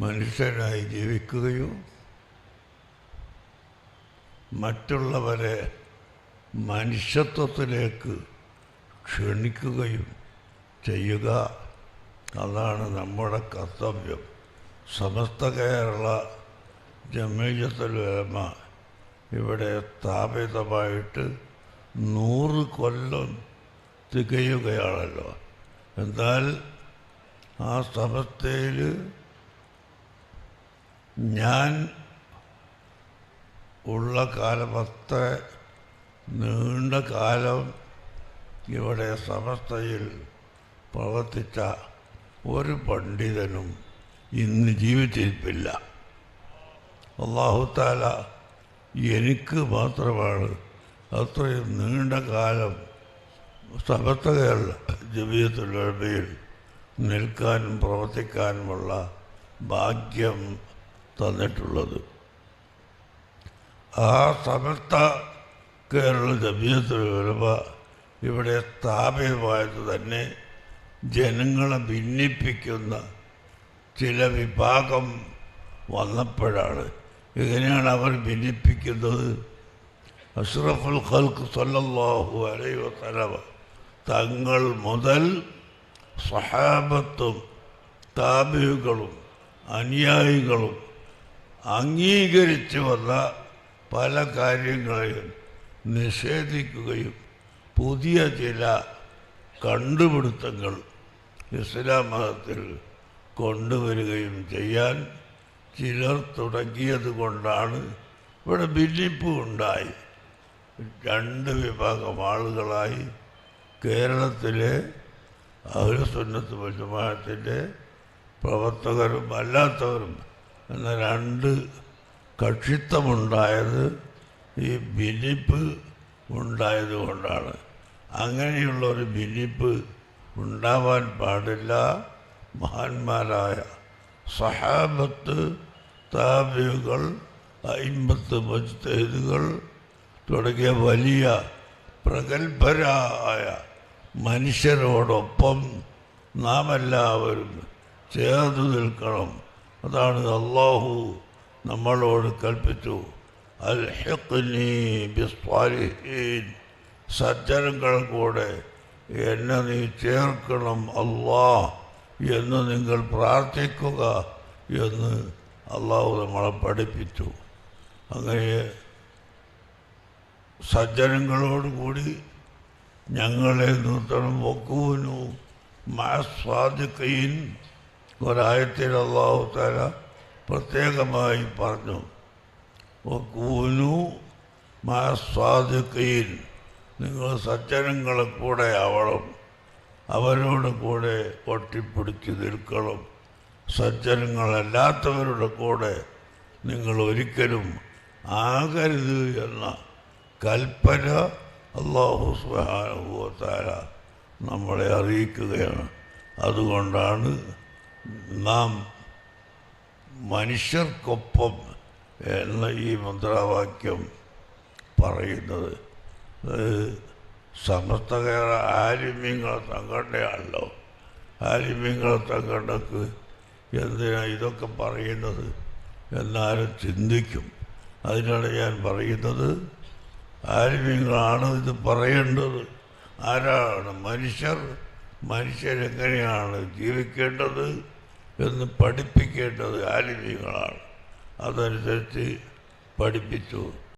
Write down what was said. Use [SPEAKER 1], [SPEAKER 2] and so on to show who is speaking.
[SPEAKER 1] മനുഷ്യനായി ജീവിക്കുകയും മറ്റുള്ളവരെ മനുഷ്യത്വത്തിലേക്ക് ക്ഷണിക്കുകയും ചെയ്യുക, അതാണ് നമ്മുടെ കർത്തവ്യം. സമസ്ത കേരള ജമീയത്തുൽ ഉലമ ഇവിടെ സ്ഥാപിതമായിട്ട് 100 കൊല്ലം തികയുകയാണല്ലോ. എന്നാൽ ആ സമസ്തയിൽ ഞാൻ ഉള്ള കാലമത്ര നീണ്ട കാലം ഇവിടെ സമസ്തയിൽ പ്രവർത്തിച്ച ഒരു പണ്ഡിതനും ഇന്ന് ജീവിച്ചിരിപ്പില്ല. അല്ലാഹു തആല എനിക്ക് മാത്രമാണ് അത്രയും നീണ്ട കാലം സമസ്ത കേരള ജമീയത്തുൽ ഉലമയിൽ നിൽക്കാനും പ്രവർത്തിക്കാനുമുള്ള ഭാഗ്യം തന്നിട്ടുള്ളത്. ആ സമസ്ത കേരള ജമീയത്തുൽ ഉലമ ഇവിടെ സ്ഥാപിതമായത് തന്നെ ജനങ്ങളെ ഭിന്നിപ്പിക്കുന്ന ചില വിഭാഗം വന്നപ്പോഴാണ്. എങ്ങനെയാണ് അവർ ഭിന്നിപ്പിക്കുന്നത്? അഷ്റഫുൽ ഖൽഖ് സ്വല്ലല്ലാഹു അലൈഹി വസല്ലം തങ്ങൾ മുതൽ സ്വഹാബത്തും താബിഈകളും അനുയായികളും അംഗീകരിച്ചു വന്ന പല കാര്യങ്ങളെയും നിഷേധിക്കുകയും പുതിയ ചില കണ്ടുപിടുത്തങ്ങൾ ഇസ്ലാം മതത്തിൽ കൊണ്ടുവരികയും ചെയ്യാൻ ചിലർ തുടങ്ങിയത് കൊണ്ടാണ് ഇവിടെ ഭിന്നിപ്പ് ഉണ്ടായി. 2 വിഭാഗം ആളുകളായി കേരളത്തിലെ അഹ്ലുസുന്നത്ത് വൽ ജമാഅത്തിൻ്റെ പ്രവർത്തകരും അല്ലാത്തവരും എന്ന 2 കക്ഷിത്വമുണ്ടായത് ഈ ഭിന്നിപ്പ് ഉണ്ടായതുകൊണ്ടാണ്. അങ്ങനെയുള്ളൊരു ഭിന്നിപ്പ് ഉണ്ടാവാൻ പാടില്ല. മഹാന്മാരായ സഹാബത്ത്, താബിഈകൾ, അയിമ്മത്ത്, മുജ്തഹിദുകൾ തുടങ്ങിയ വലിയ പ്രഗത്ഭരായ മനുഷ്യരോടൊപ്പം നാം എല്ലാവരും ചേർന്ന് നിൽക്കണം. അതാണ് അല്ലാഹു നമ്മളോട് കൽപ്പിച്ചു, അൽഹിഖ്നി ബിസ്സാലിഹീൻ, സജ്ജനങ്ങൾ കൂടെ എന്നെ നീ ചേർക്കണം അല്ലാഹ് എന്ന് നിങ്ങൾ പ്രാർത്ഥിക്കുക എന്ന് അല്ലാഹു നമ്മളെ പഠിപ്പിച്ചു. അങ്ങനെ സജ്ജനങ്ങളോടുകൂടി ഞങ്ങളെ നിർത്തണം. വകൂനു മഅസ്സാദിഖീൻ ഒരായത്തിൽ അല്ലാഹു തആല പ്രത്യേകമായി പറഞ്ഞു, വകൂനു മഅസ്സാദിഖീൻ, നിങ്ങൾ സജ്ജനങ്ങളെ കൂടെ ആവണം, അവരോട് കൂടെ ഒട്ടിപ്പിടിച്ച് നിൽക്കണം. സജ്ജനങ്ങളല്ലാത്തവരുടെ കൂടെ നിങ്ങൾ ഒരിക്കലും ആകരുത് എന്ന കൽപ്പന അല്ലാഹു സുബ്ഹാനഹു വ തആല നമ്മളെ അറിയിക്കുകയാണ്. അതുകൊണ്ടാണ് നാം മനുഷ്യർക്കൊപ്പം എന്ന ഈ മുദ്രാവാക്യം പറയുന്നത്. സമസ്ത കേരള ആലിമീങ്ങളെ സംഘടനയാണല്ലോ. ആലിമീങ്ങളെ സംഘടനക്ക് എന്തിനാണ് ഇതൊക്കെ പറയുന്നത് എന്നാരും ചിന്തിക്കും. അതിനാണ് ഞാൻ പറയുന്നത്, ആലിമീങ്ങളാണ് ഇത് പറയേണ്ടത്. ആരാണ് മനുഷ്യരെങ്ങനെയാണ് ജീവിക്കേണ്ടത് എന്ന് പഠിപ്പിക്കേണ്ടത് ആലിമീങ്ങളാണ്. അതനുസരിച്ച് പഠിപ്പിച്ചു.